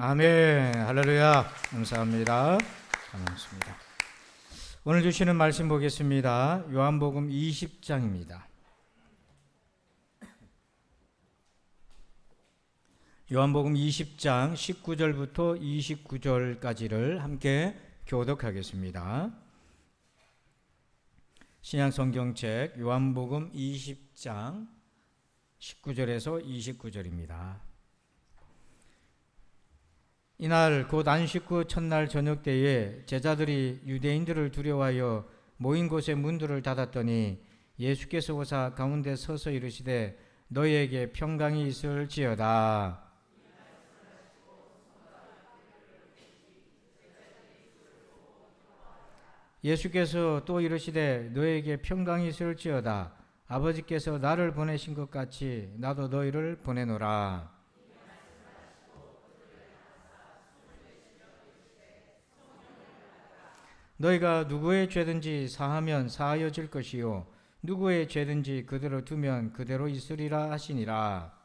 아멘. 할렐루야. 감사합니다. 반갑습니다. 오늘 주시는 말씀 보겠습니다. 요한복음 20장입니다. 요한복음 20장 19절부터 29절까지를 함께 교독하겠습니다. 신약성경책 요한복음 20장 19절에서 29절입니다. 이날 곧 안식 후 첫날 저녁 때에 제자들이 유대인들을 두려워하여 모인 곳의 문들을 닫았더니 예수께서 오사 가운데 서서 이르시되 너희에게 평강이 있을지어다. 예수께서 또 이르시되 너희에게 평강이 있을지어다. 아버지께서 나를 보내신 것 같이 나도 너희를 보내노라. 너희가 누구의 죄든지 사하면 사하여질 것이요 누구의 죄든지 그대로 두면 그대로 있으리라 하시니라.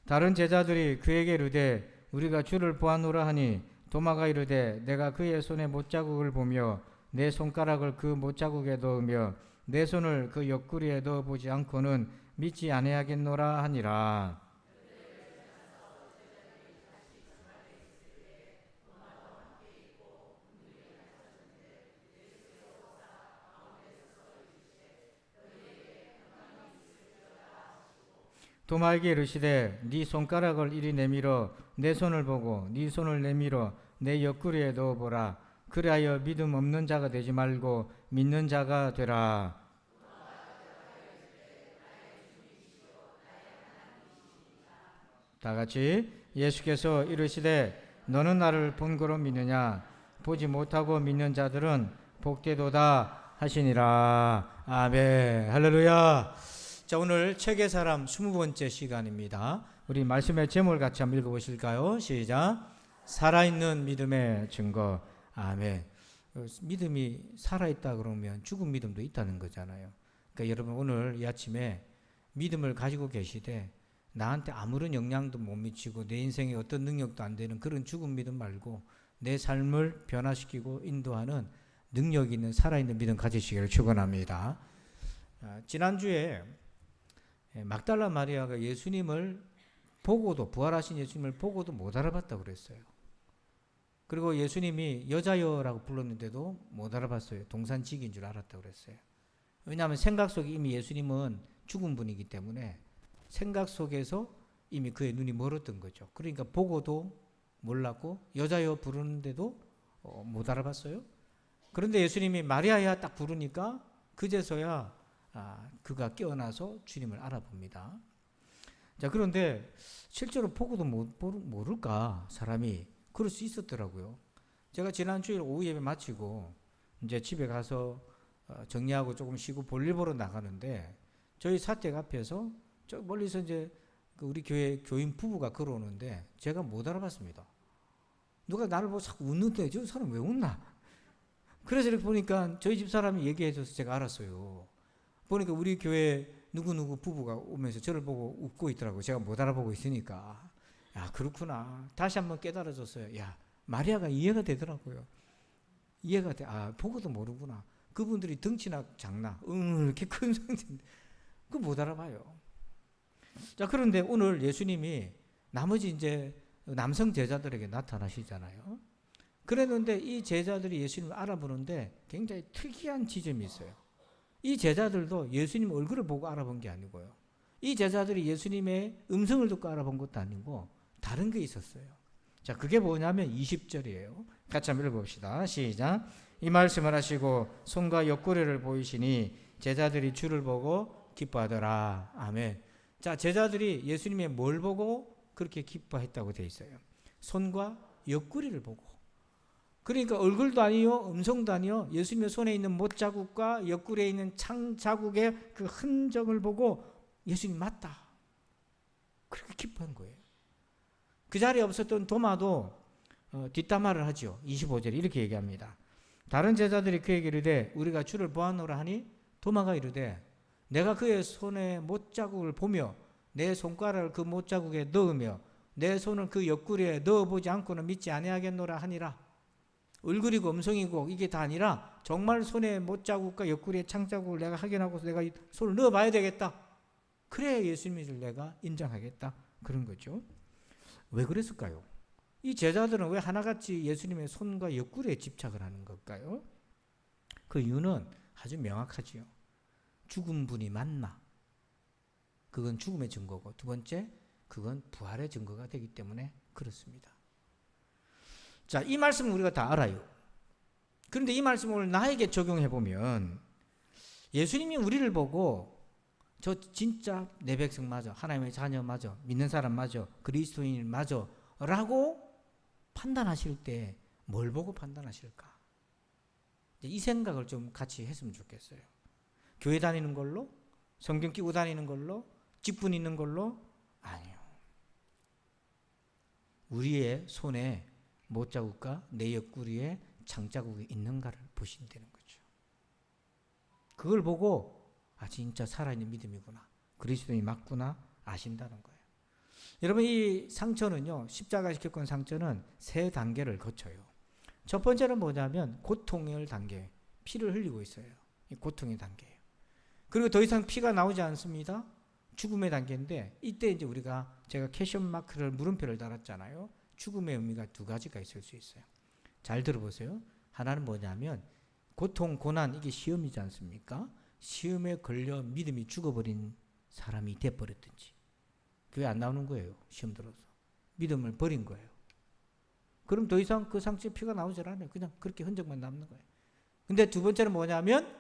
다른 제자들이 그에게 이르되 우리가 주를 보았노라 하니 도마가 이르되 내가 그의 손에 못자국을 보며 내 손가락을 그 못자국에 넣으며 내 손을 그 옆구리에 넣어보지 않고는 믿지 아니하겠노라 하니라. 도마에게 이르시되 네 손가락을 이리 내밀어 내 손을 보고 네 손을 내밀어 내 옆구리에 넣어보라. 그리하여 믿음 없는 자가 되지 말고 믿는 자가 되라. 다 같이 예수께서 이르시되 너는 나를 본 거로 믿느냐? 보지 못하고 믿는 자들은 복되도다 하시니라. 아멘. 할렐루야. 자, 오늘 책의 사람 20번째 시간입니다. 우리 말씀의 제목을 같이 한번 읽어보실까요? 시작. 살아있는 믿음의 증거. 아멘. 믿음이 살아있다 그러면 죽은 믿음도 있다는 거잖아요. 그러니까 여러분 오늘 이 아침에 믿음을 가지고 계시되 나한테 아무런 영향도 못 미치고 내 인생에 어떤 능력도 안 되는 그런 죽은 믿음 말고 내 삶을 변화시키고 인도하는 능력 있는 살아있는 믿음 가지시기를 축원합니다. 지난주에 막달라 마리아가 예수님을 보고도 부활하신 예수님을 보고도 못 알아봤다고 그랬어요. 그리고 예수님이 여자여라고 불렀는데도 못 알아봤어요. 동산직인 줄 알았다고 그랬어요. 왜냐하면 생각 속에 이미 예수님은 죽은 분이기 때문에 생각 속에서 이미 그의 눈이 멀었던 거죠. 그러니까 보고도 몰랐고 여자여 부르는데도 못 알아봤어요. 그런데 예수님이 마리아야 딱 부르니까 그제서야 그가 깨어나서 주님을 알아봅니다. 자, 그런데 실제로 보고도 모를까 사람이 그럴 수 있었더라고요. 제가 지난 주일 오후 예배 마치고 이제 집에 가서 정리하고 조금 쉬고 볼일 보러 나가는데 저희 사택 앞에서 저 멀리서 이제 우리 교회 교인 부부가 걸어오는데 제가 못 알아봤습니다. 누가 나를 보고 자꾸 웃는데 저 사람 왜 웃나? 그래서 이렇게 보니까 저희 집 사람이 얘기해줘서 제가 알았어요. 보니까 우리 교회 누구누구 부부가 오면서 저를 보고 웃고 있더라고요. 제가 못 알아보고 있으니까. 야, 그렇구나. 다시 한번 깨달아졌어요. 야, 마리아가 이해가 되더라고요. 이해가 돼. 아, 보고도 모르구나. 그분들이 덩치나 작나? 이렇게 큰 성인데 그거 못 알아봐요. 자, 그런데 오늘 예수님이 나머지 이제 남성 제자들에게 나타나시잖아요. 그랬는데 이 제자들이 예수님을 알아보는데 굉장히 특이한 지점이 있어요. 이 제자들도 예수님 얼굴을 보고 알아본 게 아니고요. 이 제자들이 예수님의 음성을 듣고 알아본 것도 아니고 다른 게 있었어요. 자, 그게 뭐냐면 20절이에요. 같이 한번 읽어봅시다. 시작. 이 말씀을 하시고 손과 옆구리를 보이시니 제자들이 주를 보고 기뻐하더라. 아멘. 자, 제자들이 예수님의 뭘 보고 그렇게 기뻐했다고 되어 있어요. 손과 옆구리를 보고. 그러니까 얼굴도 아니요, 음성도 아니요, 예수님의 손에 있는 못자국과 옆구리에 있는 창자국의 그 흔적을 보고 예수님 맞다. 그렇게 기뻐한 거예요. 그 자리에 없었던 도마도 뒷담화를 하죠. 25절에 이렇게 얘기합니다. 다른 제자들이 그에게 이르되 우리가 주를 보았노라 하니 도마가 이르되 내가 그의 손에 못자국을 보며 내 손가락을 그 못자국에 넣으며 내 손을 그 옆구리에 넣어보지 않고는 믿지 아니하겠노라 하니라. 얼굴이고 음성이고 이게 다 아니라 정말 손에 못자국과 옆구리에 창자국을 내가 확인하고서 내가 손을 넣어봐야 되겠다. 그래 예수님을 내가 인정하겠다. 그런 거죠. 왜 그랬을까요? 이 제자들은 왜 하나같이 예수님의 손과 옆구리에 집착을 하는 걸까요? 그 이유는 아주 명확하지요. 죽은 분이 맞나? 그건 죽음의 증거고, 두 번째, 그건 부활의 증거가 되기 때문에 그렇습니다. 자, 이 말씀은 우리가 다 알아요. 그런데 이 말씀을 나에게 적용해 보면 예수님이 우리를 보고 저 진짜 내 백성 맞아, 하나님의 자녀 맞아, 믿는 사람 맞아, 그리스도인 맞아 라고 판단하실 때 뭘 보고 판단하실까? 이 생각을 좀 같이 했으면 좋겠어요. 교회 다니는 걸로? 성경 끼고 다니는 걸로? 직분 있는 걸로? 아니요. 우리의 손에 못자국과 내 옆구리에 창자국이 있는가를 보신다는 거죠. 그걸 보고 아 진짜 살아있는 믿음이구나. 그리스도인이 맞구나 아신다는 거예요. 여러분 이 상처는요. 십자가 겪은 상처는 세 단계를 거쳐요. 첫 번째는 뭐냐면 고통의 단계. 피를 흘리고 있어요. 이 고통의 단계예요. 그리고 더 이상 피가 나오지 않습니다. 죽음의 단계인데 이때 이제 우리가 제가 캐션 마크를 물음표를 달았잖아요. 죽음의 의미가 두 가지가 있을 수 있어요. 잘 들어보세요. 하나는 뭐냐면 고통, 고난 이게 시험이지 않습니까? 시험에 걸려 믿음이 죽어버린 사람이 돼버렸든지 교회 안 나오는 거예요. 시험 들어서. 믿음을 버린 거예요. 그럼 더 이상 그 상처에 피가 나오질 않아요. 그냥 그렇게 흔적만 남는 거예요. 근데 두 번째는 뭐냐면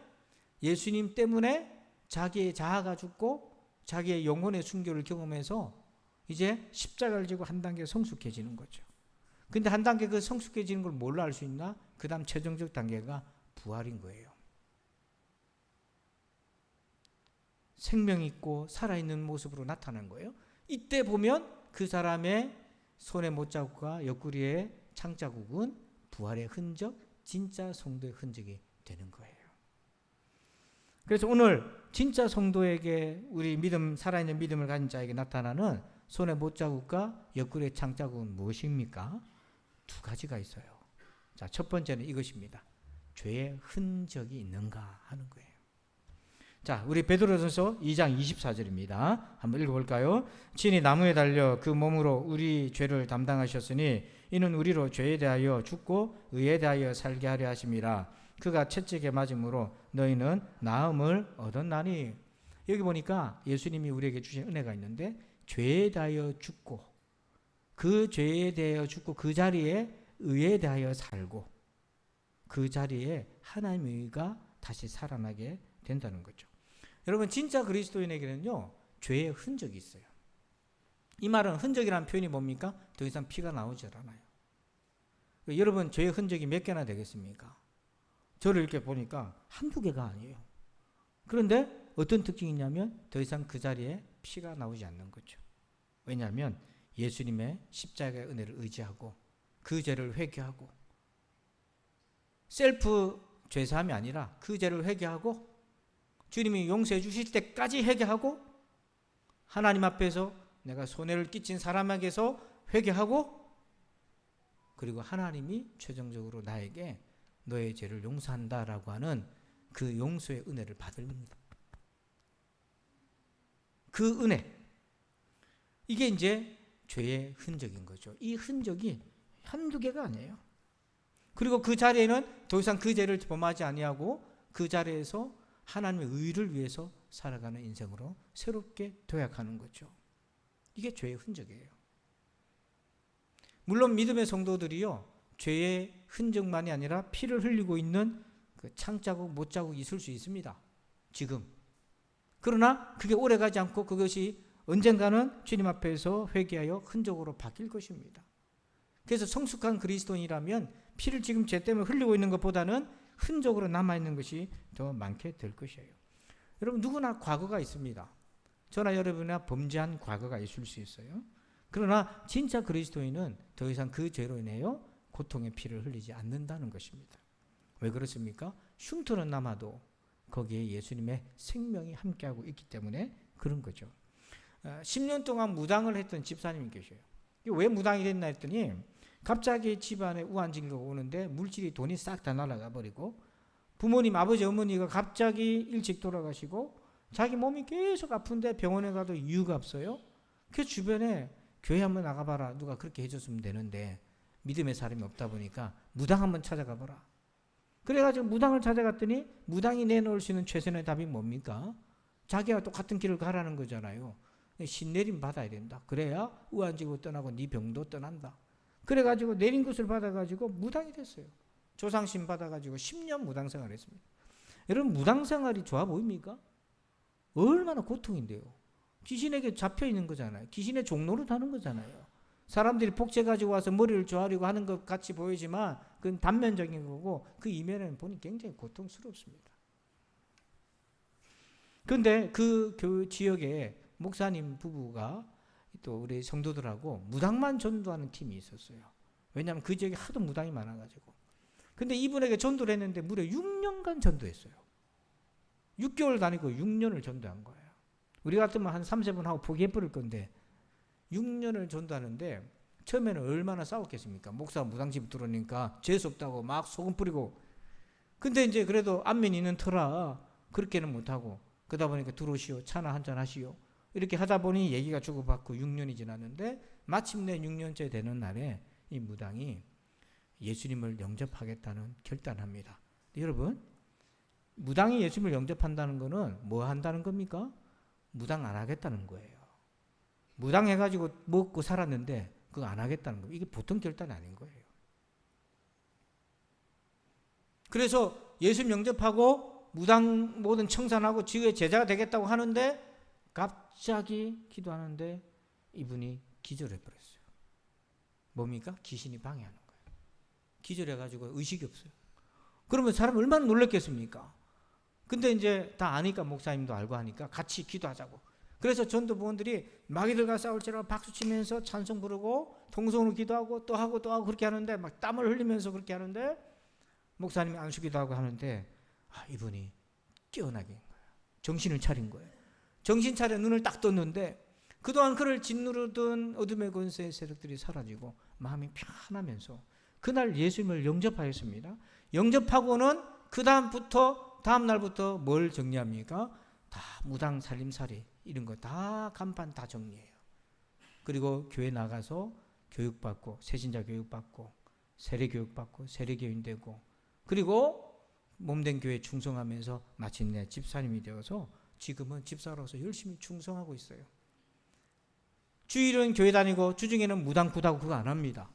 예수님 때문에 자기의 자아가 죽고 자기의 영혼의 순교를 경험해서 이제 십자가를 지고 한 단계 성숙해지는 거죠. 근데 한 단계 그 성숙해지는 걸 뭘로 알 수 있나? 그 다음 최종적 단계가 부활인 거예요. 생명 있고 살아있는 모습으로 나타난 거예요. 이때 보면 그 사람의 손의 못자국과 옆구리의 창자국은 부활의 흔적, 진짜 성도의 흔적이 되는 거예요. 그래서 오늘 진짜 성도에게 우리 믿음, 살아있는 믿음을 가진 자에게 나타나는 손의 못자국과 옆구리의 창자국은 무엇입니까? 두 가지가 있어요. 자, 첫 번째는 이것입니다. 죄의 흔적이 있는가 하는 거예요. 자, 우리 베드로전서 2장 24절입니다. 한번 읽어볼까요? 친히 나무에 달려 그 몸으로 우리 죄를 담당하셨으니 이는 우리로 죄에 대하여 죽고 의에 대하여 살게 하려 하심이라. 그가 채찍에 맞음으로 너희는 나음을 얻었나니. 여기 보니까 예수님이 우리에게 주신 은혜가 있는데 죄에 대하여 죽고 그 죄에 대하여 죽고 그 자리에 의에 대하여 살고 그 자리에 하나님의 의가 다시 살아나게 된다는 거죠. 여러분 진짜 그리스도인에게는요 죄의 흔적이 있어요. 이 말은 흔적이라는 표현이 뭡니까? 더 이상 피가 나오지 않아요. 여러분 죄의 흔적이 몇 개나 되겠습니까? 저를 이렇게 보니까 한두 개가 아니에요. 그런데 어떤 특징이 있냐면 더 이상 그 자리에 피가 나오지 않는 거죠. 왜냐하면 예수님의 십자가의 은혜를 의지하고 그 죄를 회개하고 셀프 죄사함이 아니라 그 죄를 회개하고 주님이 용서해 주실 때까지 회개하고 하나님 앞에서 내가 손해를 끼친 사람에게서 회개하고 그리고 하나님이 최종적으로 나에게 너의 죄를 용서한다라고 하는 그 용서의 은혜를 받습니다. 그 은혜 이게 이제 죄의 흔적인 거죠. 이 흔적이 한두 개가 아니에요. 그리고 그 자리에는 더 이상 그 죄를 범하지 아니하고 그 자리에서 하나님의 의를 위해서 살아가는 인생으로 새롭게 도약하는 거죠. 이게 죄의 흔적이에요. 물론 믿음의 성도들이요 죄의 흔적만이 아니라 피를 흘리고 있는 그 창자국, 못자국이 있을 수 있습니다. 지금. 그러나 그게 오래가지 않고 그것이 언젠가는 주님 앞에서 회개하여 흔적으로 바뀔 것입니다. 그래서 성숙한 그리스도인이라면 피를 지금 죄 때문에 흘리고 있는 것보다는 흔적으로 남아있는 것이 더 많게 될 것이에요. 여러분 누구나 과거가 있습니다. 저나 여러분이나 범죄한 과거가 있을 수 있어요. 그러나 진짜 그리스도인은 더 이상 그 죄로 인하여 고통의 피를 흘리지 않는다는 것입니다. 왜 그렇습니까? 흉터는 남아도 거기에 예수님의 생명이 함께하고 있기 때문에 그런 거죠. 10년 동안 무당을 했던 집사님이 계셔요. 왜 무당이 됐나 했더니 갑자기 집안에 우한징거가 오는데 물질이 돈이 싹 다 날아가 버리고 부모님 아버지 어머니가 갑자기 일찍 돌아가시고 자기 몸이 계속 아픈데 병원에 가도 이유가 없어요. 그 주변에 교회 한번 나가봐라 누가 그렇게 해줬으면 되는데 믿음의 사람이 없다 보니까 무당 한번 찾아가 봐라. 그래가지고 무당을 찾아갔더니 무당이 내놓을 수 있는 최선의 답이 뭡니까? 자기가 똑같은 길을 가라는 거잖아요. 신내림 받아야 된다. 그래야 우한지고 떠나고 네 병도 떠난다. 그래가지고 내린 것을 받아가지고 무당이 됐어요. 조상신 받아가지고 10년 무당 생활을 했습니다. 여러분 무당 생활이 좋아 보입니까? 얼마나 고통인데요. 귀신에게 잡혀있는 거잖아요. 귀신의 종로를 타는 거잖아요. 사람들이 복제 가지고 와서 머리를 조아리고 하는 것 같이 보이지만 그건 단면적인 거고 그 이면에는 보니 굉장히 고통스럽습니다. 그런데 그 지역에 목사님 부부가 또 우리 성도들하고 무당만 전도하는 팀이 있었어요. 왜냐하면 그 지역에 하도 무당이 많아가지고. 근데 이분에게 전도를 했는데 무려 6년간 전도했어요. 6개월 다니고 6년을 전도한 거예요. 우리 같으면 한 3-4번 하고 포기해버릴 건데 6년을 전도하는데 처음에는 얼마나 싸웠겠습니까? 목사 무당집 들어오니까 재수없다고 막 소금 뿌리고. 근데 이제 그래도 안면이 있는 터라 그렇게는 못하고 그러다 보니까 들어오시오 차나 한잔 하시오 이렇게 하다 보니 얘기가 주고받고 6년이 지났는데 마침내 6년째 되는 날에 이 무당이 예수님을 영접하겠다는 결단합니다. 여러분 무당이 예수님을 영접한다는 거는 뭐 한다는 겁니까? 무당 안 하겠다는 거예요. 무당 해가지고 먹고 살았는데 그거 안 하겠다는 거예요. 이게 보통 결단이 아닌 거예요. 그래서 예수님 영접하고 무당 모든 청산하고 지구의 제자가 되겠다고 하는데 갑자기 기도하는데 이분이 기절해버렸어요. 뭡니까? 귀신이 방해하는 거예요. 기절해가지고 의식이 없어요. 그러면 사람 얼마나 놀랐겠습니까? 근데 이제 다 아니까 목사님도 알고 하니까 같이 기도하자고. 그래서 전도부원들이 마귀들과 싸울지라도 박수치면서 찬송 부르고 통성으로 기도하고 또 하고 또 하고 그렇게 하는데 막 땀을 흘리면서 그렇게 하는데 목사님이 안수기도 하고 하는데 이분이 깨어나게 된 거예요. 정신을 차린 거예요. 정신 차려 눈을 딱 떴는데 그동안 그를 짓누르던 어둠의 권세의 세력들이 사라지고 마음이 편하면서 그날 예수님을 영접하였습니다. 영접하고는 그 다음 날부터 뭘 정리합니까? 다 무당 살림살이 이런 거 다 간판 다 정리해요. 그리고 교회 나가서 교육받고 새신자 교육받고 세례 교육받고 세례교인 되고 그리고 몸된 교회에 충성하면서 마침내 집사님이 되어서 지금은 집사로서 열심히 충성하고 있어요. 주일은 교회 다니고 주중에는 무당 구다고 그거 안 합니다.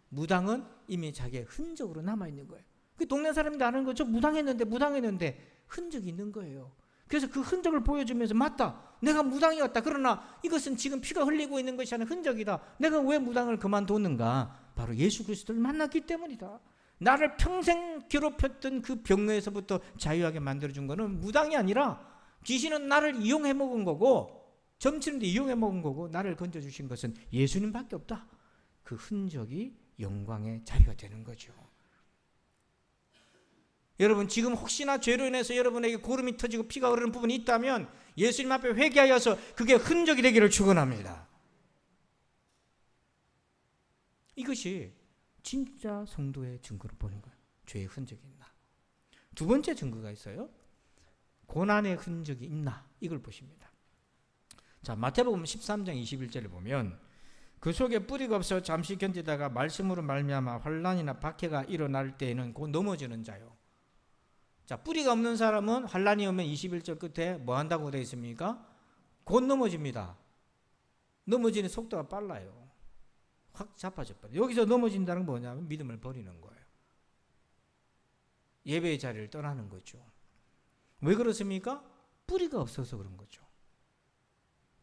무당은 이미 자기의 흔적으로 남아있는 거예요. 그 동네 사람들이 아는 거 저 무당했는데 흔적이 있는 거예요. 그래서 그 흔적을 보여주면서 맞다 내가 무당이었다. 그러나 이것은 지금 피가 흘리고 있는 것이 아닌 흔적이다. 내가 왜 무당을 그만뒀는가? 바로 예수 그리스도를 만났기 때문이다. 나를 평생 괴롭혔던 그 병에서부터 자유하게 만들어준 거는 무당이 아니라 귀신은 나를 이용해 먹은 거고 점치는데 이용해 먹은 거고 나를 건져주신 것은 예수님밖에 없다. 그 흔적이 영광의 자리가 되는 거죠. 여러분 지금 혹시나 죄로 인해서 여러분에게 고름이 터지고 피가 흐르는 부분이 있다면 예수님 앞에 회개하여서 그게 흔적이 되기를 축원합니다. 이것이 진짜 성도의 증거를 보는 거예요. 죄의 흔적이 있나. 두 번째 증거가 있어요. 고난의 흔적이 있나 이걸 보십니다. 자 마태복음 13장 21절을 보면 그 속에 뿌리가 없어 잠시 견디다가 말씀으로 말미암아 환난이나 박해가 일어날 때에는 곧 넘어지는 자요. 자 뿌리가 없는 사람은 환난이 오면 21절 끝에 뭐 한다고 되어 있습니까? 곧 넘어집니다. 넘어지는 속도가 빨라요. 확 자빠져버려요. 여기서 넘어진다는 건 뭐냐면 믿음을 버리는 거예요. 예배의 자리를 떠나는 거죠. 왜 그렇습니까? 뿌리가 없어서 그런 거죠.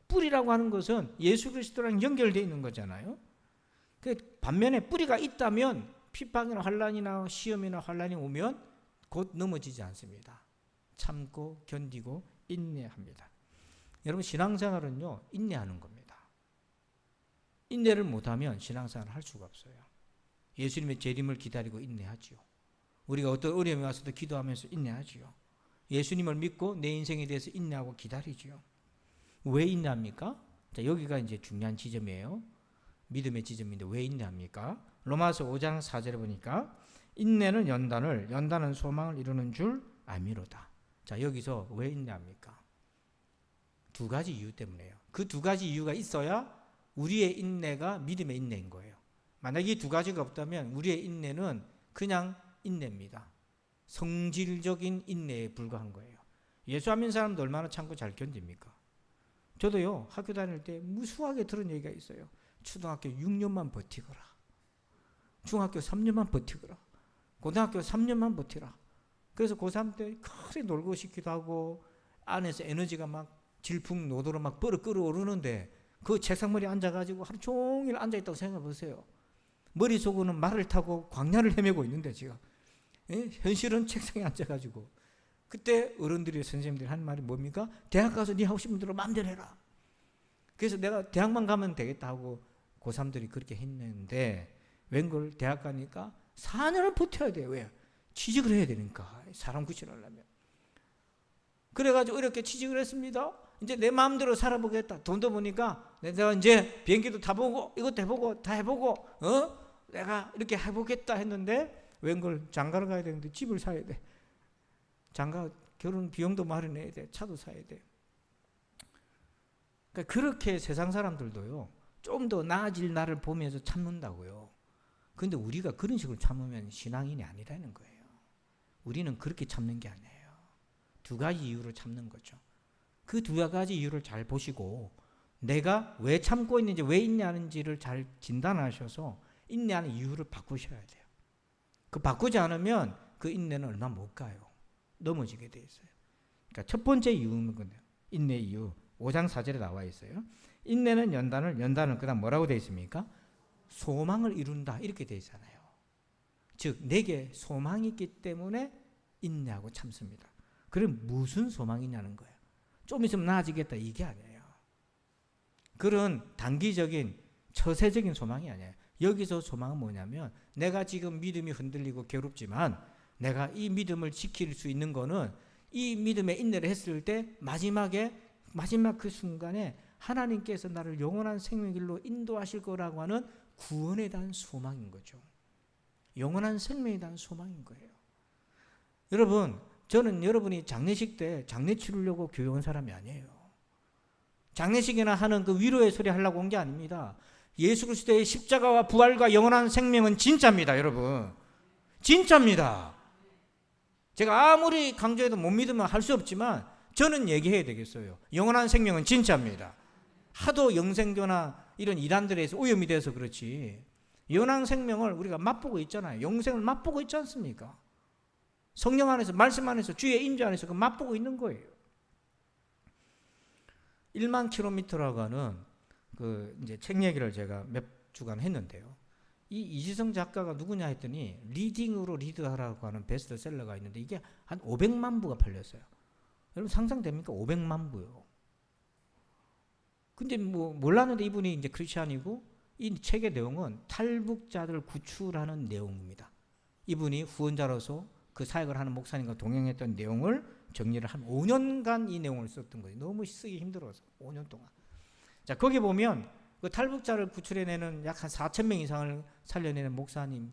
뿌리라고 하는 것은 예수 그리스도랑 연결되어 있는 거잖아요. 반면에 뿌리가 있다면 핍박이나 환난이나 시험이나 환난이 오면 곧 넘어지지 않습니다. 참고 견디고 인내합니다. 여러분 신앙생활은요 인내하는 겁니다. 인내를 못하면 신앙생활을 할 수가 없어요. 예수님의 재림을 기다리고 인내하지요. 우리가 어떤 어려움이 와서도 기도하면서 인내하지요. 예수님을 믿고 내 인생에 대해서 인내하고 기다리죠. 왜 인내합니까? 자, 여기가 이제 중요한 지점이에요. 믿음의 지점인데 왜 인내합니까? 로마서 5장 4절에 보니까 인내는 연단은 소망을 이루는 줄 알미로다. 자, 여기서 왜 인내합니까? 두 가지 이유 때문에요. 그 두 가지 이유가 있어야 우리의 인내가 믿음의 인내인 거예요. 만약에 이 두 가지가 없다면 우리의 인내는 그냥 인내입니다. 성질적인 인내에 불과한 거예요. 예수 안 믿는 사람도 얼마나 참고 잘 견딥니까? 저도요, 학교 다닐 때 무수하게 들은 얘기가 있어요. 초등학교 6년만 버티거라. 중학교 3년만 버티거라. 고등학교 3년만 버티라. 그래서 고3 때 그리 놀고 싶기도 하고 안에서 에너지가 막 질풍노도로 막 끌어오르는데 그 책상머리에 앉아가지고 하루 종일 앉아있다고 생각해 보세요. 머릿속으로는 말을 타고 광야를 헤매고 있는데 지금 현실은 책상에 앉아가지고 그때 어른들이 선생님들이 하는 말이 뭡니까? 대학 가서 네 하고 싶은 대로 마음대로 해라. 그래서 내가 대학만 가면 되겠다 하고 고3들이 그렇게 했는데 웬걸 대학 가니까 4년을 버텨야 돼요. 왜? 취직을 해야 되니까 사람 구실하려면. 그래가지고 이렇게 취직을 했습니다. 이제 내 마음대로 살아보겠다. 돈도 보니까 내가 이제 비행기도 타보고 이것도 해보고 다 해보고 내가 이렇게 해보겠다 했는데 웬걸 장가를 가야 되는데 집을 사야 돼. 장가 결혼 비용도 마련해야 돼. 차도 사야 돼. 그러니까 그렇게 세상 사람들도요. 좀 더 나아질 날을 보면서 참는다고요. 그런데 우리가 그런 식으로 참으면 신앙인이 아니라는 거예요. 우리는 그렇게 참는 게 아니에요. 두 가지 이유로 참는 거죠. 그 두 가지 이유를 잘 보시고 내가 왜 참고 있는지 왜 인내하는지를 잘 진단하셔서 인내하는 이유를 바꾸셔야 돼요. 그 바꾸지 않으면 그 인내는 얼마 못 가요. 넘어지게 돼 있어요. 그러니까 첫 번째 이유는 거예요. 인내 이유 5장 4절에 나와 있어요. 인내는 연단은 그다음 뭐라고 되어 있습니까? 소망을 이룬다 이렇게 되어 있잖아요. 즉 내게 소망이 있기 때문에 인내하고 참습니다. 그럼 무슨 소망이냐는 거예요. 좀 있으면 나아지겠다 이게 아니에요. 그런 단기적인 처세적인 소망이 아니에요. 여기서 소망은 뭐냐면 내가 지금 믿음이 흔들리고 괴롭지만 내가 이 믿음을 지킬 수 있는 거는 이 믿음의 인내를 했을 때 마지막 그 순간에 하나님께서 나를 영원한 생명의 길로 인도하실 거라고 하는 구원에 대한 소망인 거죠. 영원한 생명에 대한 소망인 거예요. 여러분, 저는 여러분이 장례식 때 장례 치르려고 교회 온 사람이 아니에요. 장례식이나 하는 그 위로의 소리 하려고 온 게 아닙니다. 예수 그리스도의 십자가와 부활과 영원한 생명은 진짜입니다, 여러분. 진짜입니다. 제가 아무리 강조해도 못 믿으면 할 수 없지만 저는 얘기해야 되겠어요. 영원한 생명은 진짜입니다. 하도 영생교나 이런 이단들에서 오염이 돼서 그렇지 영원한 생명을 우리가 맛보고 있잖아요. 영생을 맛보고 있지 않습니까? 성령 안에서 말씀 안에서 주의 임재 안에서 그 맛보고 있는 거예요. 1만 킬로미터라고 하는 그 이제 책 얘기를 제가 몇 주간 했는데요. 이 이지성 작가가 누구냐 했더니 리딩으로 리드하라고 하는 베스트셀러가 있는데 이게 한 500만 부가 팔렸어요. 여러분 상상됩니까? 500만 부요. 근데 뭐 몰랐는데 이분이 이제 크리스찬이고 이 책의 내용은 탈북자들 구출하는 내용입니다. 이분이 후원자로서 그 사역을 하는 목사님과 동행했던 내용을 정리를 한 5년간 이 내용을 썼던 거예요. 너무 쓰기 힘들어서 5년 동안. 자, 거기 보면 그 탈북자를 구출해내는 약 한 4,000명 이상을 살려내는 목사님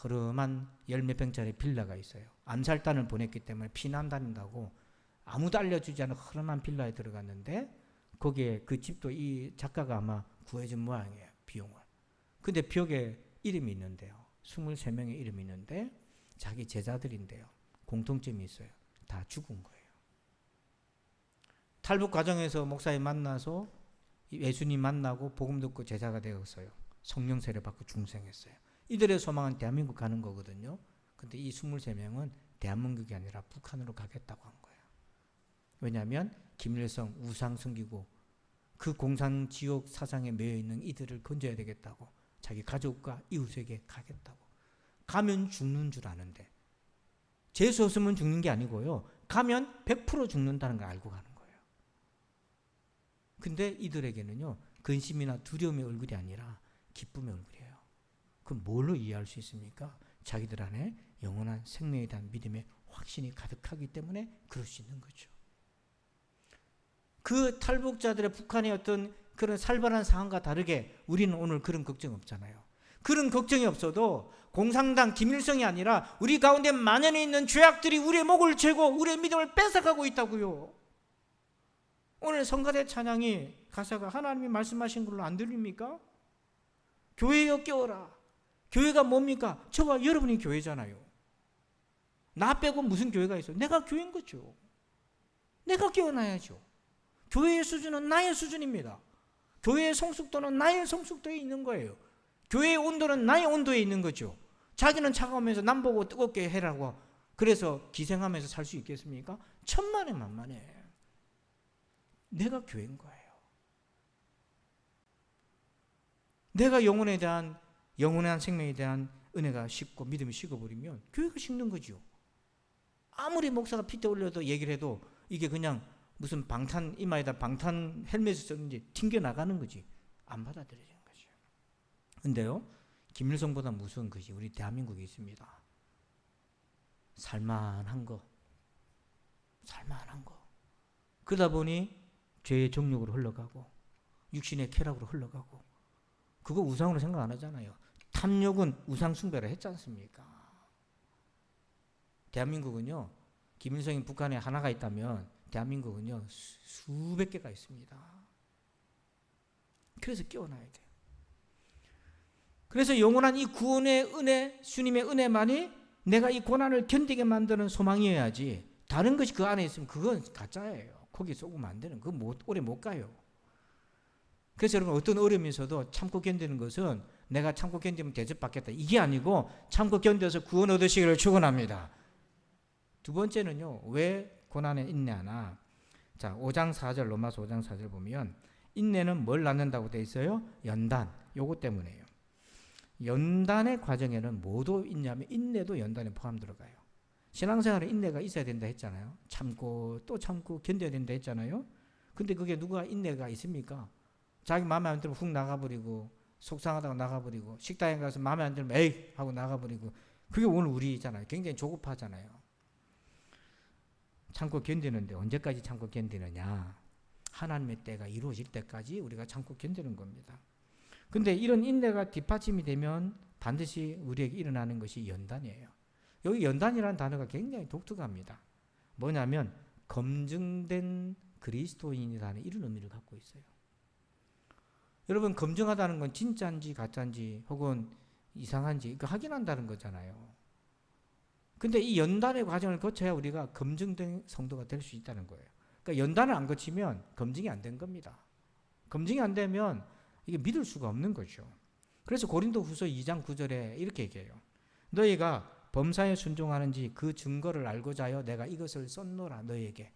허름한 열몇 평짜리 빌라가 있어요. 암살단을 보냈기 때문에 피난 다닌다고 아무도 알려주지 않은 허름한 빌라에 들어갔는데 거기에 그 집도 이 작가가 아마 구해준 모양이에요. 비용을. 근데 벽에 이름이 있는데요. 23명의 이름이 있는데 자기 제자들인데요. 공통점이 있어요. 다 죽은 거예요. 탈북 과정에서 목사님 만나서 예수님 만나고 복음 듣고 제자가 되었어요. 성령 세례 받고 중생했어요. 이들의 소망은 대한민국 가는 거거든요. 근데 이 23명은 대한민국이 아니라 북한으로 가겠다고 한 거예요. 왜냐하면 김일성 우상 섬기고 그 공산지옥 사상에 매여 있는 이들을 건져야 되겠다고 자기 가족과 이웃에게 가겠다고. 가면 죽는 줄 아는데 재수 없으면 죽는 게 아니고요. 가면 100% 죽는다는 걸 알고 가는 거예요. 근데 이들에게는요. 근심이나 두려움의 얼굴이 아니라 기쁨의 얼굴이에요. 그럼 뭘로 이해할 수 있습니까? 자기들 안에 영원한 생명에 대한 믿음의 확신이 가득하기 때문에 그럴 수 있는 거죠. 그 탈북자들의 북한의 어떤 그런 살벌한 상황과 다르게 우리는 오늘 그런 걱정 없잖아요. 그런 걱정이 없어도 공산당 김일성이 아니라 우리 가운데 만연해 있는 죄악들이 우리의 목을 죄고 우리의 믿음을 뺏어가고 있다고요. 오늘 성가대 찬양이 가사가 하나님이 말씀하신 걸로 안 들립니까? 교회여 깨어라. 교회가 뭡니까? 저와 여러분이 교회잖아요. 나 빼고 무슨 교회가 있어요? 내가 교회인 거죠. 내가 깨어나야죠. 교회의 수준은 나의 수준입니다. 교회의 성숙도는 나의 성숙도에 있는 거예요. 교회의 온도는 나의 온도에 있는 거죠. 자기는 차가우면서 남 보고 뜨겁게 해라고 그래서 기생하면서 살 수 있겠습니까? 천만에 만만해. 내가 교회인 거예요. 내가 영원한 생명에 대한 은혜가 식고 믿음이 식어버리면 교회가 식는 거죠. 아무리 목사가 핏대 올려도 얘기를 해도 이게 그냥 무슨 방탄 이마에다 방탄 헬멧을 썼는지 튕겨나가는 거지. 안 받아들여지는 거죠. 근데요, 김일성보다 무서운 것이 우리 대한민국에 있습니다. 살만한 거. 그러다 보니 죄의 정욕으로 흘러가고 육신의 쾌락으로 흘러가고 그거 우상으로 생각 안 하잖아요. 탐욕은 우상 숭배를 했지 않습니까? 대한민국은요, 김일성이 북한에 하나가 있다면 대한민국은요 수백 개가 있습니다. 그래서 깨어나야 돼요. 그래서 영원한 이 구원의 은혜, 주님의 은혜만이 내가 이 고난을 견디게 만드는 소망이어야지 다른 것이 그 안에 있으면 그건 가짜예요. 거기 쏘면 안 되는, 그거 오래 못 가요. 그래서 여러분 어떤 어려움이 있어도 참고 견디는 것은 내가 참고 견디면 대접받겠다 이게 아니고 참고 견뎌서 구원 얻으시기를 축원합니다. 두 번째는요, 왜 고난에 인내하나? 자, 5장 4절 로마서 5장 4절 보면 인내는 뭘 낳는다고 돼 있어요? 연단. 요거 때문에요. 연단의 과정에는 뭐도 있냐면 인내도 연단에 포함 들어가요. 신앙생활에 인내가 있어야 된다 했잖아요. 참고 또 참고 견뎌야 된다 했잖아요. 근데 그게 누가 인내가 있습니까? 자기 마음에 안 들면 훅 나가버리고 속상하다고 나가버리고 식당에 가서 마음에 안 들면 에이 하고 나가버리고 그게 오늘 우리잖아요. 굉장히 조급하잖아요. 참고 견디는데 언제까지 참고 견디느냐? 하나님의 때가 이루어질 때까지 우리가 참고 견디는 겁니다. 근데 이런 인내가 뒷받침이 되면 반드시 우리에게 일어나는 것이 연단이에요. 여기 연단이라는 단어가 굉장히 독특합니다. 뭐냐면 검증된 그리스도인이라는 이런 의미를 갖고 있어요. 여러분, 검증하다는 건 진짜인지 가짜인지 혹은 이상한지 이거 확인한다는 거잖아요. 근데 이 연단의 과정을 거쳐야 우리가 검증된 성도가 될 수 있다는 거예요. 그러니까 연단을 안 거치면 검증이 안 된 겁니다. 검증이 안 되면 이게 믿을 수가 없는 거죠. 그래서 고린도후서 2장 9절에 이렇게 얘기해요. 너희가 범사에 순종하는지 그 증거를 알고자 하여 내가 이것을 썼노라 너희에게.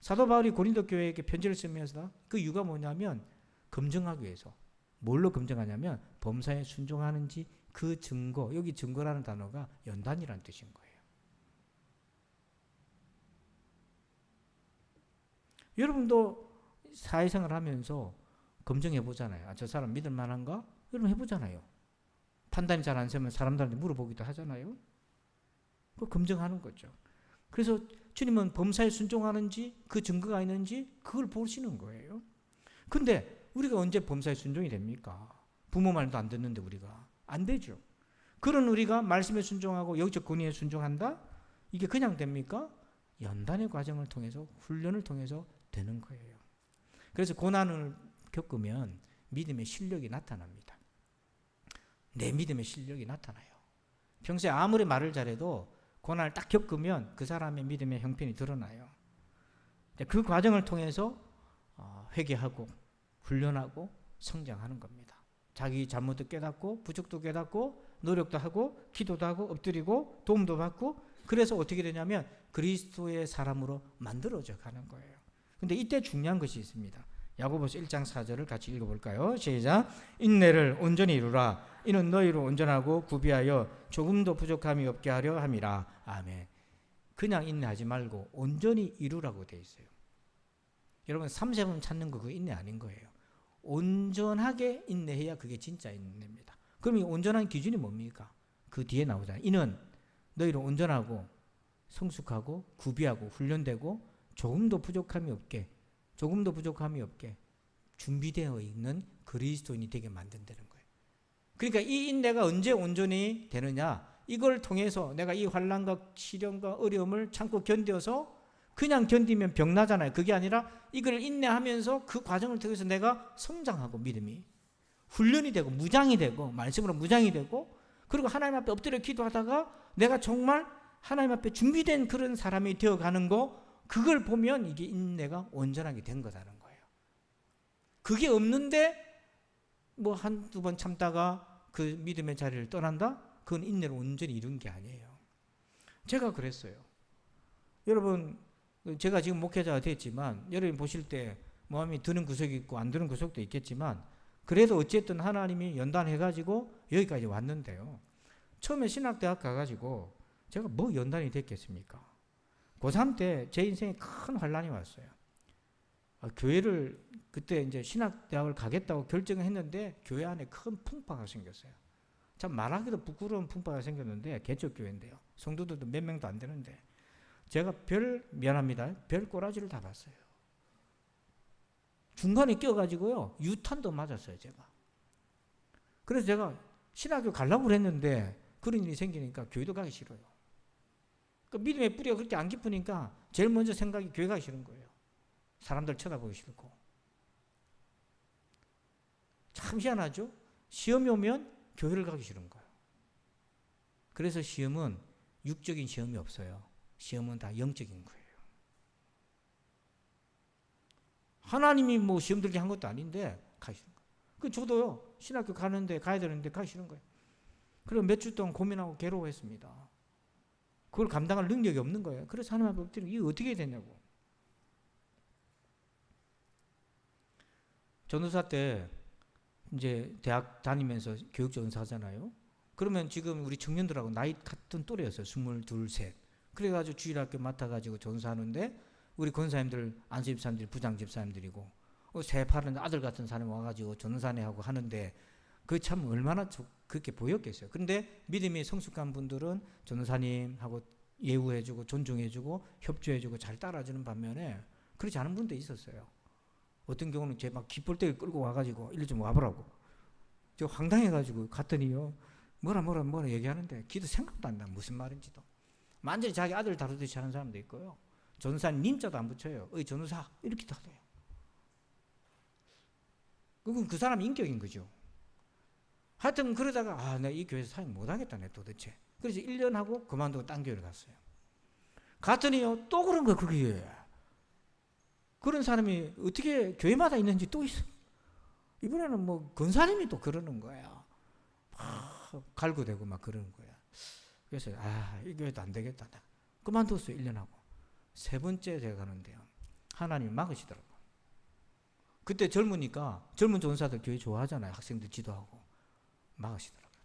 사도 바울이 고린도 교회에게 편지를 쓰면서 그 이유가 뭐냐면 검증하기 위해서. 뭘로 검증하냐면 범사에 순종하는지 그 증거, 여기 증거라는 단어가 연단이라는 뜻인 거예요. 여러분도 사회생활 하면서 검증해 보잖아요. 저 사람 믿을 만한가? 여러분 해보잖아요. 판단이 잘 안 서면 사람들한테 물어보기도 하잖아요. 그거 검증하는 거죠. 그래서 주님은 범사에 순종하는지 그 증거가 있는지 그걸 보시는 거예요. 근데 우리가 언제 범사에 순종이 됩니까? 부모 말도 안 듣는데 우리가. 안 되죠. 그런 우리가 말씀에 순종하고 영적 권위에 순종한다? 이게 그냥 됩니까? 연단의 과정을 통해서 훈련을 통해서 되는 거예요. 그래서 고난을 겪으면 믿음의 실력이 나타납니다. 내 믿음의 실력이 나타나요. 평소에 아무리 말을 잘해도 고난을 딱 겪으면 그 사람의 믿음의 형편이 드러나요. 그 과정을 통해서 회개하고 훈련하고 성장하는 겁니다. 자기 잘못도 깨닫고 부족도 깨닫고 노력도 하고 기도도 하고 엎드리고 도움도 받고 그래서 어떻게 되냐면 그리스도의 사람으로 만들어져 가는 거예요. 근데 이때 중요한 것이 있습니다. 야고보서 1장 4절을 같이 읽어볼까요? 시작. 인내를 온전히 이루라. 이는 너희로 온전하고 구비하여 조금도 부족함이 없게 하려 함이라. 아멘. 그냥 인내하지 말고 온전히 이루라고 되어 있어요. 여러분 3세번 찾는 거 그거 인내 아닌 거예요. 온전하게 인내해야 그게 진짜 인내입니다. 그럼 이 온전한 기준이 뭡니까? 그 뒤에 나오잖아요. 이는 너희를 온전하고 성숙하고 구비하고 훈련되고 조금도 부족함이 없게 준비되어 있는 그리스도인이 되게 만든다는 거예요. 그러니까 이 인내가 언제 온전히 되느냐? 이걸 통해서 내가 이 환난과 시련과 어려움을 참고 견뎌서 그냥 견디면 병나잖아요. 그게 아니라 이걸 인내하면서 그 과정을 통해서 내가 성장하고 믿음이 훈련이 되고 무장이 되고 말씀으로 무장이 되고 그리고 하나님 앞에 엎드려 기도하다가 내가 정말 하나님 앞에 준비된 그런 사람이 되어가는 거 그걸 보면 이게 인내가 온전하게 된 거라는 거예요. 그게 없는데 뭐 한두 번 참다가 그 믿음의 자리를 떠난다? 그건 인내를 온전히 이룬 게 아니에요. 제가 그랬어요. 여러분 제가 지금 목회자가 됐지만 여러분 보실 때 마음이 드는 구석이 있고 안 드는 구석도 있겠지만 그래도 어쨌든 하나님이 연단해가지고 여기까지 왔는데요. 처음에 신학대학 가가지고 제가 뭐 연단이 됐겠습니까? 고3 때 제 인생에 큰 환란이 왔어요. 교회를 그때 이제 신학대학을 가겠다고 결정을 했는데 교회 안에 큰 풍파가 생겼어요. 참 말하기도 부끄러운 풍파가 생겼는데 개척교회인데요. 성도들도 몇 명도 안 되는데 제가 미안합니다. 별 꼬라지를 다 봤어요. 중간에 껴가지고요. 유탄도 맞았어요, 제가. 그래서 제가 신학교 가려고 그랬는데 그런 일이 생기니까 교회도 가기 싫어요. 그 믿음의 뿌리가 그렇게 안 깊으니까 제일 먼저 생각이 교회 가기 싫은 거예요. 사람들 쳐다보기 싫고. 참 희한하죠? 시험이 오면 교회를 가기 싫은 거예요. 그래서 시험은 육적인 시험이 없어요. 시험은 다 영적인 거예요. 하나님이 뭐 시험 들게 한 것도 아닌데 가기 싫은 거예요. 그 저도요. 신학교 가야 되는데 가기 싫은 거예요. 그리고 몇 주 동안 고민하고 괴로워했습니다. 그걸 감당할 능력이 없는 거예요. 그래서 하나님 앞에 엎드리고 이거 어떻게 해야 되냐고. 전도사 때 이제 대학 다니면서 교육전도사 하잖아요. 그러면 지금 우리 청년들하고 나이 같은 또래였어요. 22, 3. 그래가지고 주일학교 맡아가지고 전도사하는데 우리 권사님들, 안수집사님들, 부장집사님들이고 새파란 아들 같은 사람이 와가지고 전도사네하고 하는데 그 참 얼마나 그렇게 보였겠어요. 그런데 믿음이 성숙한 분들은 전도사님하고 예우해주고 존중해주고 협조해주고 잘 따라주는 반면에 그렇지 않은 분도 있었어요. 어떤 경우는 제 막 깃볼대기 끌고 와가지고 일로 좀 와보라고. 저 황당해가지고 갔더니요. 뭐라 얘기하는데 기도 생각도 안 나. 무슨 말인지도. 완전히 자기 아들 다루듯이 하는 사람도 있고요. 전도사님 님자도 안 붙여요. 전도사 이렇게도 하대요. 그건 그 사람 인격인 거죠. 하여튼 그러다가 내가 이 교회에서 사역 못하겠다네 도대체. 그래서 1년 하고 그만두고 딴 교회를 갔어요. 갔더니요 또 그런 거예요. 그게. 그런 사람이 어떻게 교회마다 있는지 또 있어. 이번에는 뭐 권사님이 또 그러는 거야. 갈구대고 막 그러는 거야. 그래서 이 교회도 안 되겠다. 그만뒀어요. 1년 하고. 세 번째 제가 가는데요. 하나님이 막으시더라고요. 그때 젊으니까 젊은 전사들 교회 좋아하잖아요. 학생들 지도하고. 막으시더라고요.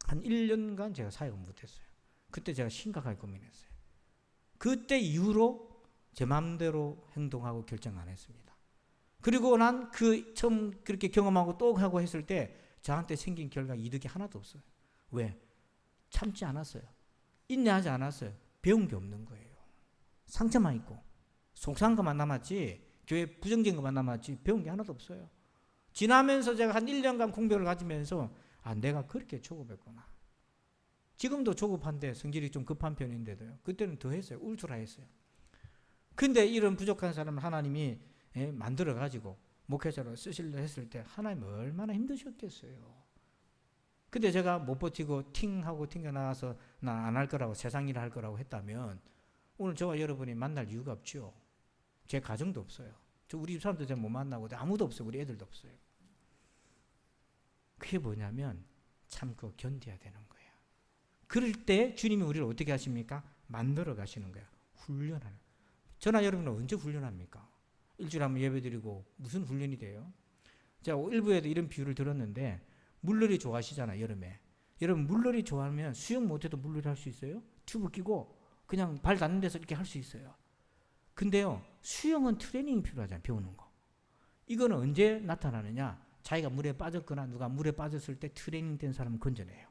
한 1년간 제가 사역을 못했어요. 그때 제가 심각하게 고민했어요. 그때 이후로 제 마음대로 행동하고 결정 안 했습니다. 그리고 난 처음 그렇게 경험하고 또 하고 했을 때 저한테 생긴 결과 이득이 하나도 없어요. 왜? 참지 않았어요. 인내하지 않았어요. 배운 게 없는 거예요. 상처만 있고 속상한 것만 남았지 교회 부정적인 것만 남았지 배운 게 하나도 없어요. 지나면서 제가 한 1년간 공백을 가지면서 내가 그렇게 조급했구나. 지금도 조급한데 성질이 좀 급한 편인데도요. 그때는 더 했어요. 울트라 했어요. 근데 이런 부족한 사람을 하나님이 만들어가지고 목회자로 쓰시려 했을 때 하나님 얼마나 힘드셨겠어요. 근데 제가 못 버티고 팅하고 튕겨나가서 난 안 할 거라고 세상 일을 할 거라고 했다면 오늘 저와 여러분이 만날 이유가 없죠. 제 가정도 없어요. 우리 집 사람도 제가 못 만나고 아무도 없어요. 우리 애들도 없어요. 그게 뭐냐면 참고 견뎌야 되는 거예요. 그럴 때 주님이 우리를 어떻게 하십니까? 만들어 가시는 거예요. 훈련하는. 저나 여러분은 언제 훈련합니까? 일주일에 한번 예배드리고 무슨 훈련이 돼요? 제가 일부에도 이런 비유를 들었는데 물놀이 좋아하시잖아요. 여름에. 여러분 물놀이 좋아하면 수영 못해도 물놀이 할 수 있어요? 튜브 끼고 그냥 발 닿는 데서 이렇게 할 수 있어요. 근데요 수영은 트레이닝이 필요하잖아요. 배우는 거. 이거는 언제 나타나느냐? 자기가 물에 빠졌거나 누가 물에 빠졌을 때 트레이닝 된 사람은 건져내요.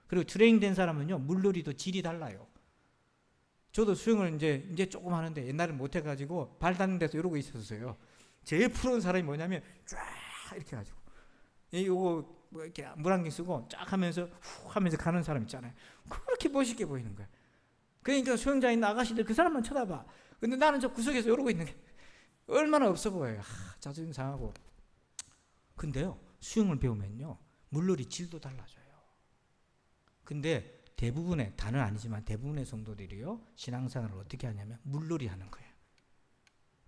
그리고 트레이닝 된 사람은요, 물놀이도 질이 달라요. 저도 수영을 이제 조금 하는데 옛날엔 못 해가지고 발 닿는 데서 이러고 있었어요. 제일 프로인 사람이 뭐냐면 쫙 이렇게 해가지고 요거 뭐 이렇게 물안경 쓰고 쫙 하면서 후 하면서 가는 사람 있잖아요. 그렇게 멋있게 보이는 거야. 그러니까 수영장에 있는 아가씨들 그 사람만 쳐다봐. 근데 나는 저 구석에서 이러고 있는 게 얼마나 없어 보여요. 자존심 상하고. 근데요, 수영을 배우면요, 물놀이 질도 달라져요. 근데 대부분의, 다는 아니지만 대부분의 성도들이요, 신앙생활을 어떻게 하냐면 물놀이 하는 거예요.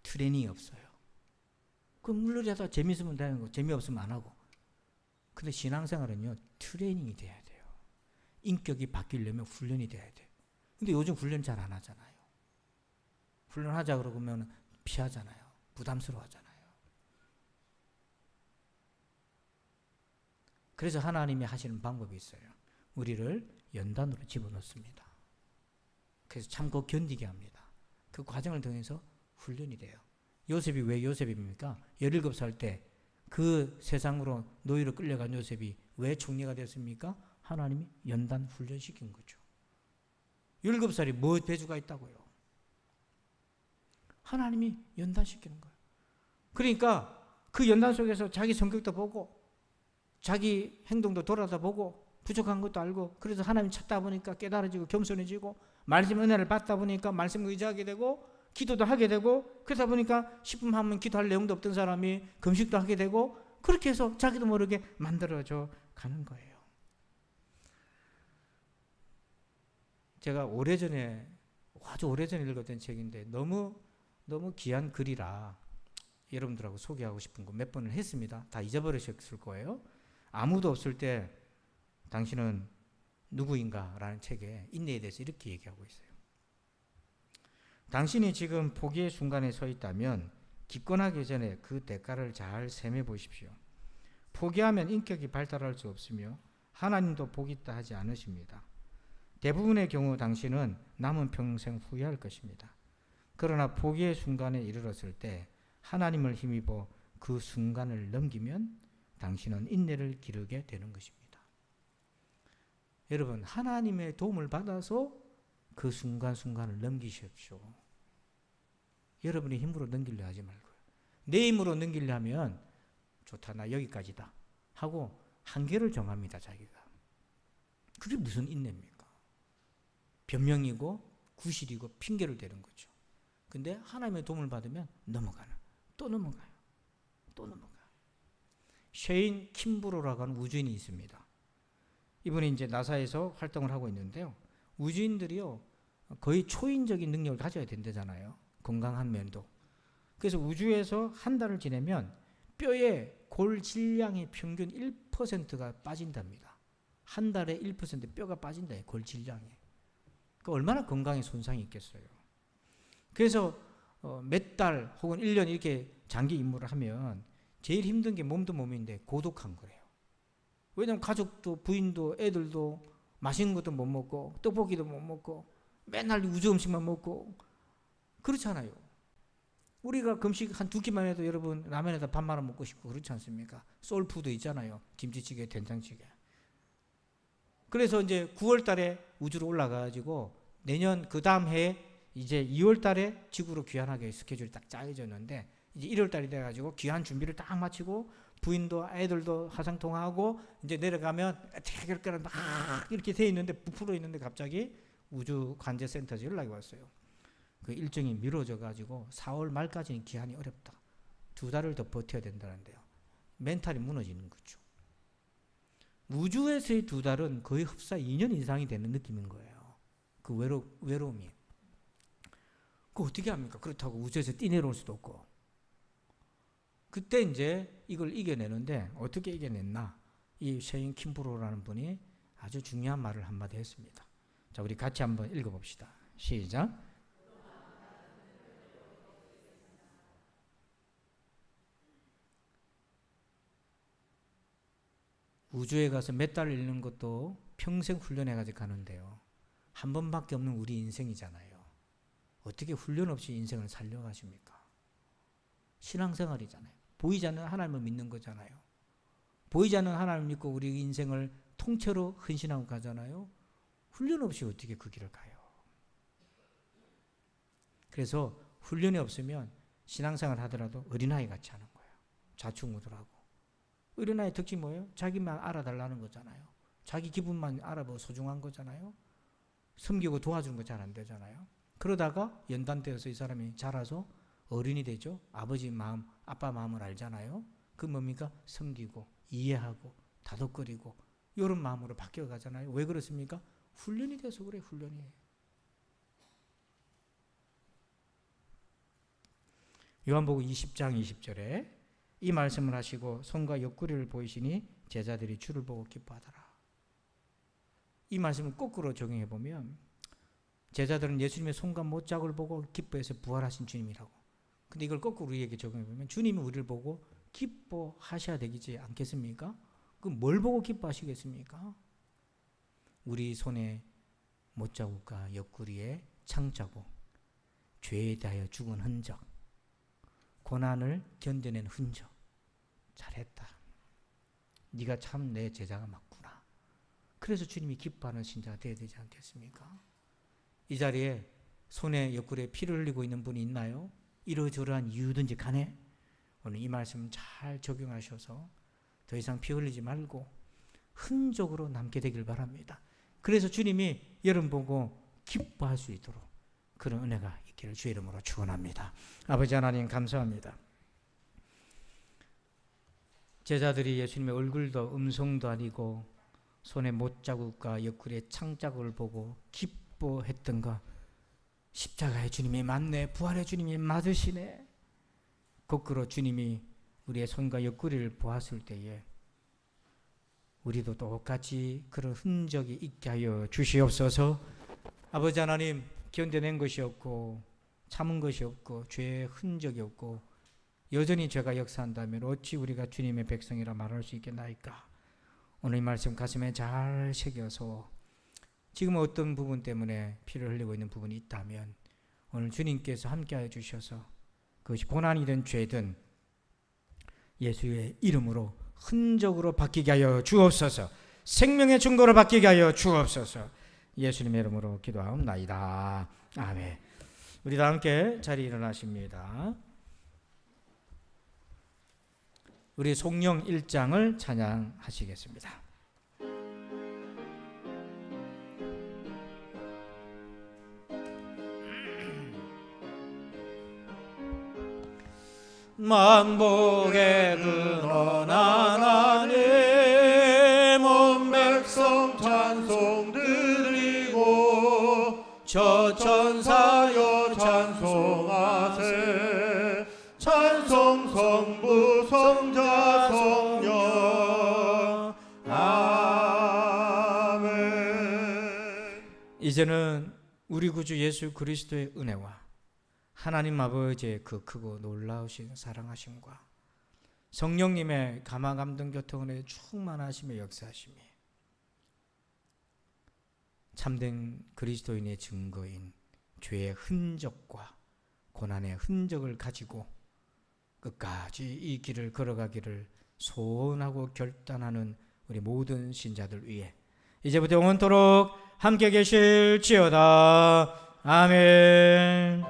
트레이닝이 없어요. 그 물놀이 하다가 재미있으면 되는 거, 재미없으면 안 하고. 근데 신앙생활은요, 트레이닝이 돼야 돼요. 인격이 바뀌려면 훈련이 돼야 돼요. 근데 요즘 훈련 잘 안 하잖아요. 훈련하자 그러면 피하잖아요. 부담스러워 하잖아요. 그래서 하나님이 하시는 방법이 있어요. 우리를 연단으로 집어넣습니다. 그래서 참고 견디게 합니다. 그 과정을 통해서 훈련이 돼요. 요셉이 왜 요셉입니까? 17살 때 그 세상으로 노예로 끌려간 요셉이 왜 총리가 됐습니까? 하나님이 연단 훈련시킨 거죠. 17살이 뭐 배주가 있다고요? 하나님이 연단시키는 거예요. 그러니까 그 연단 속에서 자기 성격도 보고 자기 행동도 돌아다보고 부족한 것도 알고, 그래서 하나님 찾다 보니까 깨달아지고 겸손해지고, 말씀 은혜를 받다 보니까 말씀 의지하게 되고, 기도도 하게 되고, 그러다 보니까 10분 하면 기도할 내용도 없던 사람이 금식도 하게 되고, 그렇게 해서 자기도 모르게 만들어져 가는 거예요. 제가 아주 오래전에 읽었던 책인데 너무 귀한 글이라 여러분들하고 소개하고 싶은 거 몇 번을 했습니다. 다 잊어버리셨을 거예요. 아무도 없을 때 당신은 누구인가? 라는 책에 인내에 대해서 이렇게 얘기하고 있어요. 당신이 지금 포기의 순간에 서 있다면 기권하기 전에 그 대가를 잘 셈해 보십시오. 포기하면 인격이 발달할 수 없으며 하나님도 포기다 하지 않으십니다. 대부분의 경우 당신은 남은 평생 후회할 것입니다. 그러나 포기의 순간에 이르렀을 때 하나님을 힘입어 그 순간을 넘기면 당신은 인내를 기르게 되는 것입니다. 여러분, 하나님의 도움을 받아서 그 순간순간을 넘기십시오. 여러분의 힘으로 넘기려 하지 말고요. 내 힘으로 넘기려 하면 좋다, 나 여기까지다 하고 한계를 정합니다, 자기가. 그게 무슨 인내입니까? 변명이고 구실이고 핑계를 대는 거죠. 근데 하나님의 도움을 받으면 넘어가는, 또 넘어가요. 또 넘어가요. 셰인 킴브로라고 하는 우주인이 있습니다. 이분이 이제 나사에서 활동을 하고 있는데요. 우주인들이요, 거의 초인적인 능력을 가져야 된다잖아요. 건강한 면도. 그래서 우주에서 한 달을 지내면 뼈의 골 질량의 평균 1%가 빠진답니다. 한 달에 1% 뼈가 빠진다, 골 질량이. 그러니까 얼마나 건강에 손상이 있겠어요. 그래서 몇 달 혹은 1년 이렇게 장기 임무를 하면 제일 힘든 게 몸도 몸인데 고독한 거예요. 왜냐하면 가족도 부인도 애들도 맛있는 것도 못 먹고 떡볶이도 못 먹고 맨날 우주 음식만 먹고 그렇잖아요. 우리가 금식 한 2끼만 해도 여러분 라면에다 밥 말아 먹고 싶고 그렇지 않습니까? 소울푸드 있잖아요. 김치찌개, 된장찌개. 그래서 이제 9월 달에 우주로 올라가가지고 내년 그 다음 해에 이제 2월 달에 지구로 귀환하게 스케줄이 딱 짜여졌는데, 이제 1월 달이 돼가지고 귀환 준비를 딱 마치고 부인도 애들도 화상통화하고 이제 내려가면 대결가를 막 이렇게 돼 있는데, 부풀어 있는데 갑자기 우주관제센터에서 연락이 왔어요. 그 일정이 미뤄져 가지고 4월 말까지는 귀환이 어렵다. 2달을 더 버텨야 된다는데요. 멘탈이 무너지는 거죠. 우주에서의 2달은 거의 흡사 2년 이상이 되는 느낌인 거예요. 그 외로움이. 그거 어떻게 합니까? 그렇다고 우주에서 뛰내려올 수도 없고. 그때 이제 이걸 이겨내는데 어떻게 이겨냈나? 이 셰인 킴브로라는 분이 아주 중요한 말을 한마디 했습니다. 자, 우리 같이 한번 읽어봅시다. 시작. 우주에 가서 몇 달 있는 것도 평생 훈련해가지고 가는데요. 한 번밖에 없는 우리 인생이잖아요. 어떻게 훈련 없이 인생을 살려가십니까? 신앙생활이잖아요. 보이지 않는 하나님을 믿는 거잖아요. 보이지 않는 하나님을 믿고 우리 인생을 통째로 헌신하고 가잖아요. 훈련 없이 어떻게 그 길을 가요? 그래서 훈련이 없으면 신앙생활 하더라도 어린아이 같이 하는 거예요. 좌충우돌하고. 어린아이 특징이 뭐예요? 자기만 알아달라는 거잖아요. 자기 기분만 알아보고 소중한 거잖아요. 섬기고 도와주는 거 잘 안 되잖아요. 그러다가 연단되어서 이 사람이 자라서 어른이 되죠. 아버지 마음, 아빠 마음을 알잖아요. 그 뭡니까? 섬기고 이해하고 다독거리고 이런 마음으로 바뀌어 가잖아요. 왜 그렇습니까? 훈련이 돼서 그래. 훈련이. 요한복음 20장 20절에 이 말씀을 하시고 손과 옆구리를 보이시니 제자들이 주를 보고 기뻐하더라. 이 말씀을 거꾸로 적용해 보면 제자들은 예수님의 손과 못자국을 보고 기뻐해서 부활하신 주님이라고. 근데 이걸 거꾸로 우리에게 적용해 보면 주님이 우리를 보고 기뻐하셔야 되지 않겠습니까? 그럼 뭘 보고 기뻐하시겠습니까? 우리 손에 못자국과 옆구리에 창자국, 죄에 대하여 죽은 흔적, 고난을 견뎌낸 흔적. 잘했다. 네가 참 내 제자가 맞구나. 그래서 주님이 기뻐하는 신자가 되어야 되지 않겠습니까? 이 자리에 손에 옆구리에 피를 흘리고 있는 분이 있나요? 이러저러한 이유든지 간에 오늘 이 말씀 잘 적용하셔서 더 이상 피 흘리지 말고 흔적으로 남게 되길 바랍니다. 그래서 주님이 여러분 보고 기뻐할 수 있도록 그런 은혜가 있기를 주의 이름으로 축원합니다. 아버지 하나님 감사합니다. 제자들이 예수님의 얼굴도 음성도 아니고 손에 못자국과 옆구리에 창자국을 보고 기뻐했던가. 십자가의 주님이 맞네. 부활의 주님이 맞으시네. 거꾸로 주님이 우리의 손과 옆구리를 보았을 때에 우리도 똑같이 그런 흔적이 있게 하여 주시옵소서. 아버지 하나님, 견뎌낸 것이 없고 참은 것이 없고 죄의 흔적이 없고 여전히 죄가 역사한다면 어찌 우리가 주님의 백성이라 말할 수 있겠나이까. 오늘 이 말씀 가슴에 잘 새겨서 지금 어떤 부분 때문에 피를 흘리고 있는 부분이 있다면 오늘 주님께서 함께하여 주셔서 그것이 고난이든 죄든 예수의 이름으로 흔적으로 바뀌게 하여 주옵소서. 생명의 증거로 바뀌게 하여 주옵소서. 예수님의 이름으로 기도하옵나이다. 아멘. 우리 다 함께 자리에 일어나십니다. 우리 송영 1장을 찬양하시겠습니다. 만복의 근원한 하나님 온 백성 찬송 드리고 저 천사여 찬송하세. 찬송 성부 성자 성령 아멘. 이제는 우리 구주 예수 그리스도의 은혜와 하나님 아버지의 그 크고 놀라우신 사랑하심과 성령님의 감화 감동 교통 은혜에 충만하심의 역사하심이 참된 그리스도인의 증거인 죄의 흔적과 고난의 흔적을 가지고 끝까지 이 길을 걸어가기를 소원하고 결단하는 우리 모든 신자들 위해 이제부터 영원토록 함께 계실지어다. 아멘.